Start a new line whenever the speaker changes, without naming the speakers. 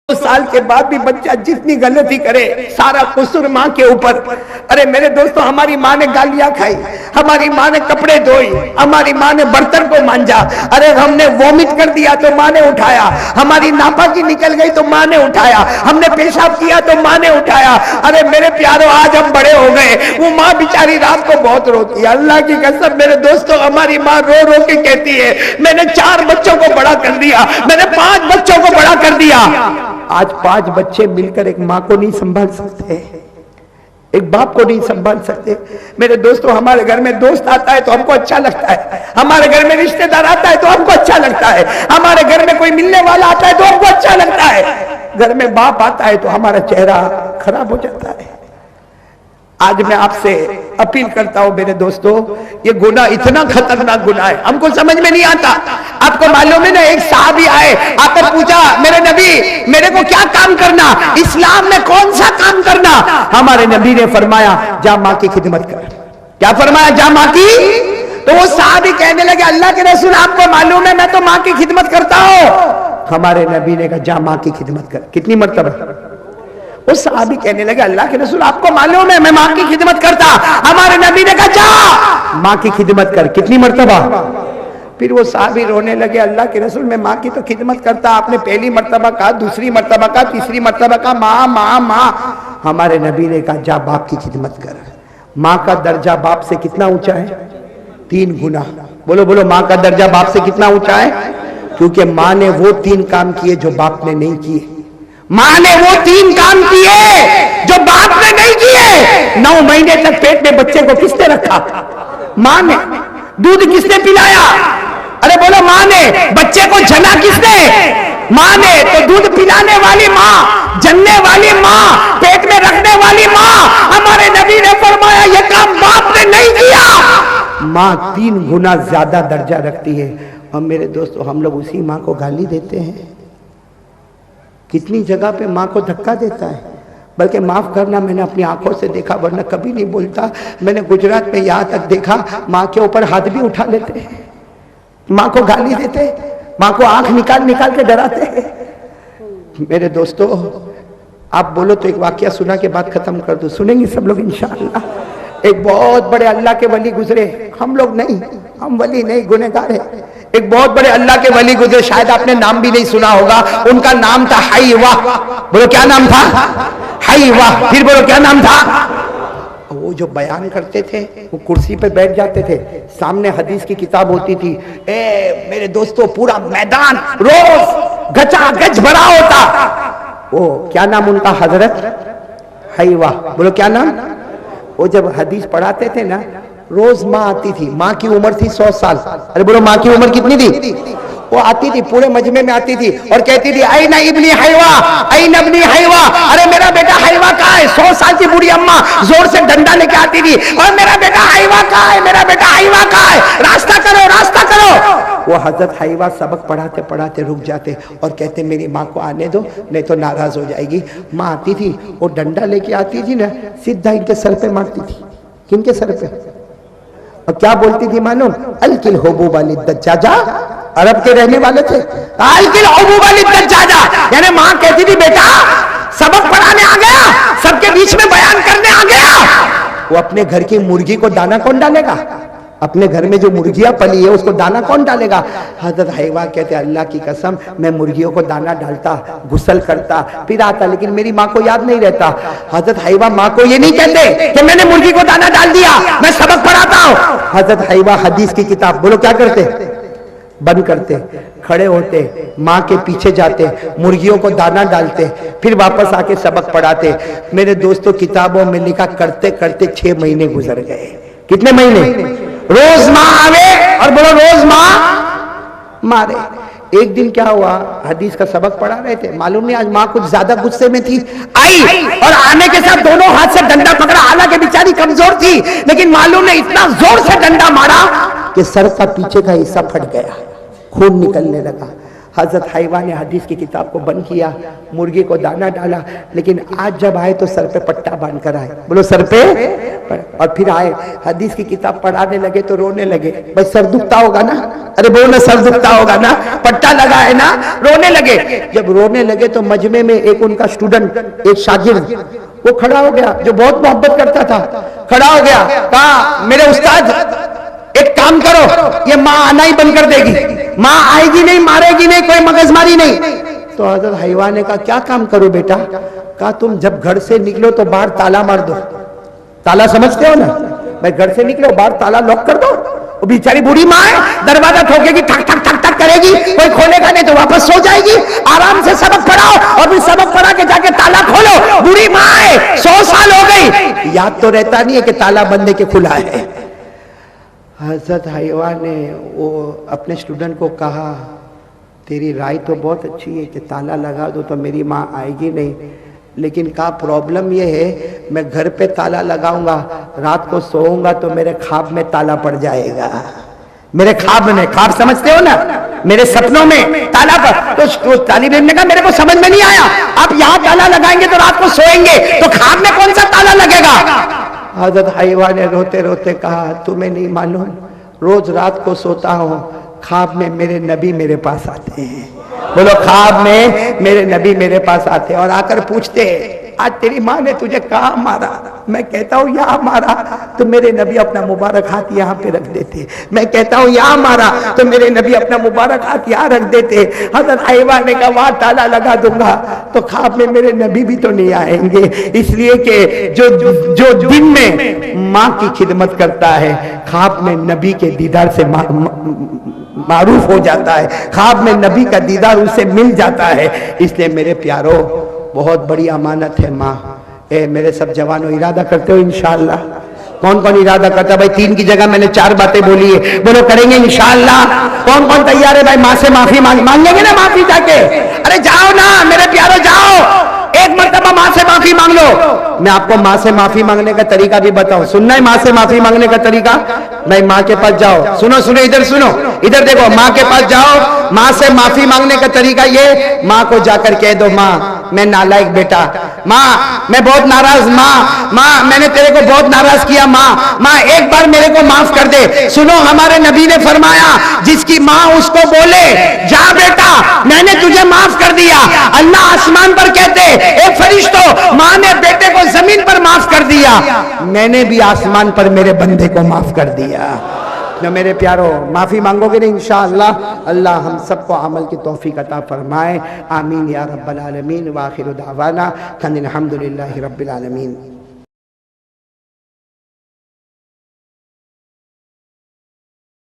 साल के बाद भी बच्चा जितनी गलती करे सारा कसूर माँ के ऊपर। अरे मेरे दोस्तों, हमारी माँ ने गालियां खाई, हमारी माँ ने कपड़े धोई, हमारी माँ ने बर्तन को मांजा, अरे हमने वॉमिट कर दिया तो माँ ने उठाया, हमारी नापाकी निकल गई तो माँ ने उठाया, हमने पेशाब किया तो माँ ने उठाया। अरे मेरे प्यारों, आज हम बड़े हो गए, वो माँ बेचारी रात को बहुत रोती है। अल्लाह की कसम मेरे दोस्तों, हमारी माँ रो रो के कहती है मैंने 4 बच्चों को बड़ा कर दिया, मैंने 5 बच्चों को बड़ा कर दिया। आज 5 बच्चे मिलकर एक माँ को नहीं संभाल सकते, एक बाप को नहीं संभाल सकते। मेरे दोस्तों, हमारे घर में दोस्त आता है तो हमको अच्छा लगता है, हमारे घर में रिश्तेदार आता है तो हमको अच्छा लगता है, हमारे घर में कोई मिलने वाला आता है तो हमको अच्छा लगता है। घर में बाप आता है तो हमारा चेहरा खराब हो जाता है। आज मैं आपसे अपील करता हूं मेरे दोस्तों, ये गुनाह इतना खतरनाक गुनाह है, हमको समझ में नहीं आता। आपको मालूम है ना, एक साहबी आए, आपने पूछा मेरे नबी मेरे को क्या काम करना, इस्लाम में कौन सा काम करना? हमारे नबी ने फरमाया जा माँ की खिदमत कर। क्या फरमाया? जा माँ की। तो वो साहबी कहने लगे अल्लाह के रसूल आपको मालूम है मैं तो माँ की खिदमत करता हूं। हमारे नबी ने कहा जा माँ की खिदमत कर। कितनी मर्तबा? उस साहबी कहने लगे अल्लाह के रसूल आपको मालूम है मैं माँ की खिदमत करता। हमारे नबी ने कहा जा माँ की खिदमत कर। कितनी मर्तबा? फिर वो साहबी रोने लगे अल्लाह के रसूल मैं माँ की तो खिदमत करता, आपने पहली मर्तबा कहा, दूसरी मर्तबा कहा, तीसरी मर्तबा कहा माँ माँ माँ। हमारे नबी ने कहा जा बाप की खिदमत कर। माँ का दर्जा बाप से कितना ऊंचा है? 3 गुना। बोलो बोलो, माँ का दर्जा बाप से कितना ऊंचा है? क्योंकि माँ ने वो 3 काम किए जो बाप ने नहीं किए। माँ ने वो 3 काम किए जो बाप ने नहीं किए। 9 महीने तक पेट में बच्चे को किसने रखा? माँ ने। दूध किसने पिलाया? अरे बोलो माँ ने। बच्चे को जना किसने? माँ ने। तो दूध पिलाने वाली माँ, जनने वाली माँ, पेट में रखने वाली माँ। हमारे नबी ने फरमाया ये काम बाप ने नहीं किया। माँ 3 गुना ज्यादा दर्जा रखती है। और मेरे दोस्तों, हम लोग उसी माँ को गाली देते हैं। कितनी जगह पे माँ को धक्का देता है। बल्कि माफ करना, मैंने अपनी आंखों से देखा, वरना कभी नहीं बोलता। मैंने गुजरात में यहाँ तक देखा माँ के ऊपर हाथ भी उठा लेते हैं, माँ को गाली देते, माँ को आंख निकाल निकाल के डराते हैं। मेरे दोस्तों, आप बोलो तो एक वाकया सुना के बाद खत्म कर दो। सुनेंगे सब लोग इंशाअल्लाह। एक बहुत बड़े अल्लाह के वली गुजरे, हम लोग नहीं, हम वली नहीं, गुनहगार है। एक बहुत बड़े अल्लाह के वली गुजरे, शायद आपने नाम भी नहीं सुना होगा। उनका नाम था हाईवा। बोलो क्या नाम था? हाईवा। फिर बोलो क्या नाम था? वो जो बयान करते थे वो कुर्सी पे बैठ जाते थे, सामने हदीस की किताब होती थी। मेरे दोस्तों, पूरा मैदान रोज गचा गच भरा होता। वो क्या नाम उनका? हजरत हाईवा। बोलो क्या नाम? वो जब हदीस पढ़ाते थे ना, रोज माँ आती थी। माँ की उम्र थी 100 साल। अरे बोलो माँ की उम्र कितनी थी? वो आती थी, पूरे मजमे में आती थी और कहती थी आई ना इब्नी हाईवा, आई नबनी हाईवा। अरे मेरा बेटा हाईवा कहाँ है? 100 साल की बूढ़ी अम्मा जोर से डंडा लेके आती थी और मेरा बेटा हाईवा कहाँ है? मेरा बेटा हाईवा कहाँ है? रास्ता करो, रास्ता करो। वो हजरत हाईवा सबक पढ़ाते पढ़ाते रुक जाते और कहते मेरी माँ को आने दो, नहीं तो नाराज हो जाएगी। माँ आती थी, वो डंडा लेके आती थी ना, सीधा इनके सर पे मारती थी। किनके सर पे? और क्या बोलती थी मालूम? अलकिल होबू वाली दज्जाजा। अरब के रहने वाले थे। अलकिल होबू वाली दज्जाजा, यानी माँ कहती थी बेटा सबक पढ़ाने आ गया, सबके बीच में बयान करने आ गया। वो अपने घर की मुर्गी को दाना कौन डालेगा? अपने घर में जो मुर्गियां पली है उसको दाना कौन डालेगा? हजरत हाईवा कहते अल्लाह की कसम मैं मुर्गियों को दाना डालता, गुस्ल करता, फिर आता, लेकिन मेरी माँ को याद नहीं रहता। हजरत हाईवा माँ को ये नहीं कहते कि मैंने मुर्गी को दाना डाल दिया, मैं सबक पढ़ाता हूँ। हजरत हाईवा हदीस की किताब, बोलो क्या करते? बंद करते, खड़े होते, माँ के पीछे जाते, मुर्गियों को दाना डालते, फिर वापस आके सबक पढ़ाते। मेरे दोस्तों, किताबों में लिखा करते करते 6 महीने गुजर गए। कितने महीने? रोज माँ आवे और बोलो रोज माँ मारे। एक दिन क्या हुआ, हदीस का सबक पढ़ा रहे थे, मालूम नहीं आज माँ कुछ ज्यादा गुस्से में थी, आई और आने के साथ दोनों हाथ से डंडा पकड़ा। हालांकि बेचारी कमजोर थी, लेकिन मालूम नहीं इतना जोर से डंडा मारा कि सर का पीछे का हिस्सा फट गया, खून निकलने लगा। हजरत हाईवा ने हदीस की किताब को बंद किया, मुर्गी को दाना डाला, लेकिन आज जब आए तो सर पे पट्टा बांध कर आए। बोलो सर पे। और फिर आए, हदीस की किताब पढ़ाने लगे तो रोने लगे। भाई सर दुखता होगा ना, अरे वो ना सर दुखता होगा ना, पट्टा लगा है ना, रोने लगे। जब रोने लगे तो मजमे में एक उनका स्टूडेंट, एक शागिर्द, वो खड़ा हो गया, जो बहुत मोहब्बत करता था, खड़ा हो गया, कहा मेरे उस्ताद एक काम करो, ये माँ आना ही बंद कर देगी, माँ आएगी नहीं, मारेगी नहीं, कोई मगजमारी नहीं। तो हजरत हैवा ने कहा क्या काम करो बेटा? कहा तुम जब घर से निकलो तो बाहर ताला मार दो। ताला समझते हो ना भाई, घर से निकलो बाहर ताला लॉक कर दो। वो बेचारी बूढ़ी माँ है, दरवाजा ठोकेगी, ठक ठक ठक ठक करेगी, कोई खोलेगा नहीं तो वापस सो जाएगी। आराम से सबक पढ़ाओ और फिर सबक पढ़ा के जाके ताला खोलो। बूढ़ी माँ है, 100 साल हो गई, याद तो रहता नहीं है कि ताला बंद है कि खुला है। हजरत हैवा ने वो अपने स्टूडेंट को कहा तेरी राय तो बहुत अच्छी है कि ताला लगा दो तो मेरी माँ आएगी नहीं, लेकिन का प्रॉब्लम ये है मैं घर पे ताला लगाऊंगा, रात को सोऊंगा तो मेरे ख्वाब में ताला पड़ जाएगा। मेरे ख्वाब में, ख्वाब समझते हो ना, मेरे सपनों में ताला पर। तो तालिब इल्म ने कहा मेरे को समझ में नहीं आया, आप यहाँ ताला लगाएंगे तो रात को सोएंगे, तो ख्वाब में कौन सा ताला लगेगा? हजरत हैवा ने रोते रोते कहा तुम्हें नहीं मालूम, रोज रात को सोता हूँ, ख्वाब में मेरे नबी मेरे पास आते हैं। बोलो ख्वाब में मेरे नबी मेरे पास आते हैं और आकर पूछते हैं आज तेरी माँ ने तुझे कहाँ मारा? मैं कहता हूँ यहाँ मारा, तो मेरे नबी अपना मुबारक हाथ यहाँ पे रख देते। मैं कहता हूँ यहाँ मारा, तो मेरे नबी अपना मुबारक हाथ यहाँ रख देते। हज़रत हैवा ने कहा वहाँ ताला लगा दूंगा तो ख्वाब में मेरे नबी भी तो नहीं आएंगे, इसलिए कि जो दिन में माँ की खिदमत करता है ख्वाब में नबी के दीदार से मारूफ हो जाता है, ख्वाब में नबी का दीदार उसे मिल जाता है। इसलिए मेरे प्यारो बहुत बड़ी अमानत है माँ। मेरे सब जवानों इरादा करते हो इंशाअल्लाह? कौन कौन इरादा करता है भाई? 3 की जगह मैंने 4 बातें बोली है, बोलो करेंगे इंशाअल्लाह। कौन कौन तैयार है भाई? माँ से माफी मांगेंगे ना माफी जाके? अरे जाओ ना मेरे प्यारो, जाओ एक मर्तबा माँ से माफी मांग लो। मैं आपको माँ से माफी मांगने का तरीका भी बताऊं, सुनना है माँ से माफी मांगने का तरीका? भाई माँ के पास जाओ, सुनो सुनो, इधर सुनो, इधर देखो, माँ के पास जाओ, माँ से माफी मांगने का तरीका ये, माँ को जाकर कह दो माँ मैं नालायक बेटा, माँ मैं बहुत नाराज, माँ मैंने तेरे को बहुत नाराज किया, माँ एक बार मेरे को माफ कर दे। सुनो हमारे नबी ने फरमाया जिसकी माँ उसको बोले जा बेटा मैंने तुझे माफ कर दिया, अल्लाह आसमान पर कहते ए फरिश्तों माँ ने बेटे को जमीन पर माफ कर दिया, मैंने भी आसमान पर मेरे बंदे को माफ कर दिया। जो मेरे प्यारो माफी मांगोगे ना इंशाअल्लाह, अल्लाह हम सबको अमल की तौफीक अता फरमाए। आमीन या रब्बल आलमीन। व आखिरु दावाना अनिल हम्दुलिल्लाहि रब्बिल आलमीन।